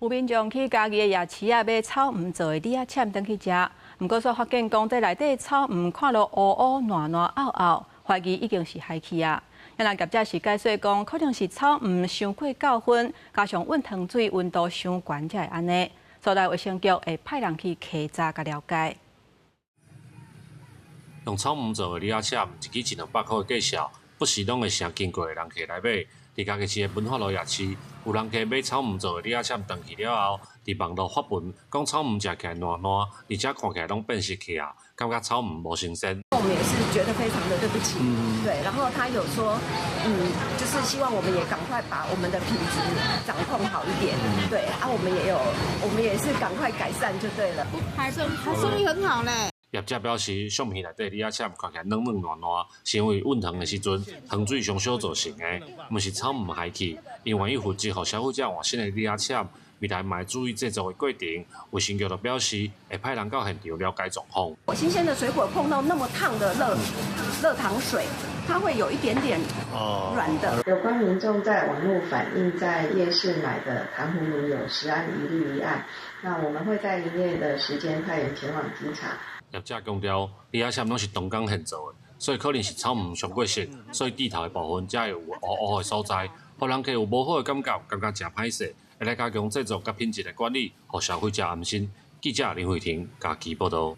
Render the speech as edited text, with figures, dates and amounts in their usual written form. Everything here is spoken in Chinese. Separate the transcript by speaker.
Speaker 1: 有民众去家己的夜市啊买草毋做的李仔签回去食，毋过所发现讲这内底草毋看落乌乌烂烂凹凹，怀疑已经是害去啊。原来业者是解说讲，可能是草毋伤过9分，加上温汤水温度伤悬才会安尼。所在卫生局会派人去稽查甲了解。
Speaker 2: 用草毋做的李仔签，一支100-200块的价格，不时拢会成经过的人客来买。伫家己市的文化路夜市，有人客买草毋做的李仔签回去了后，伫网络发文讲草毋食起来烂烂，而且看起来拢变色去啊，感觉草毋无新鲜。
Speaker 3: 我们也是觉得非常的对不起，对。然后他有说，就是希望我们也赶快把我们的品质掌控好一点，对。啊，我们也是赶快改善就对了。
Speaker 4: 还生意很好呢。
Speaker 2: 业者表示，相片内底李仔签看起来软软烂烂，是因为温烫的时阵糖水上烧造成的，毋是草毋害去。因愿意负责互消费者换新的李仔签，未来嘛会注意制作的过程。卫生局就表示，会派人到现场了解状况。
Speaker 3: 新鲜的水果碰到那么烫的热糖水，它会有一点点软的。
Speaker 5: 有关民众在网络反映在夜市买的糖葫芦有食安疑虑一案，那我们会在营业的时间派人前往稽查。
Speaker 2: 业者强调，李仔签拢是动工现做的，所以可能是草毋上过色，所以地头的部分才会有乌乌的所在，互人客有无好的感觉真歹势。会来加强制作甲品质的管理，互消费者安心。记者林慧婷，家己报道。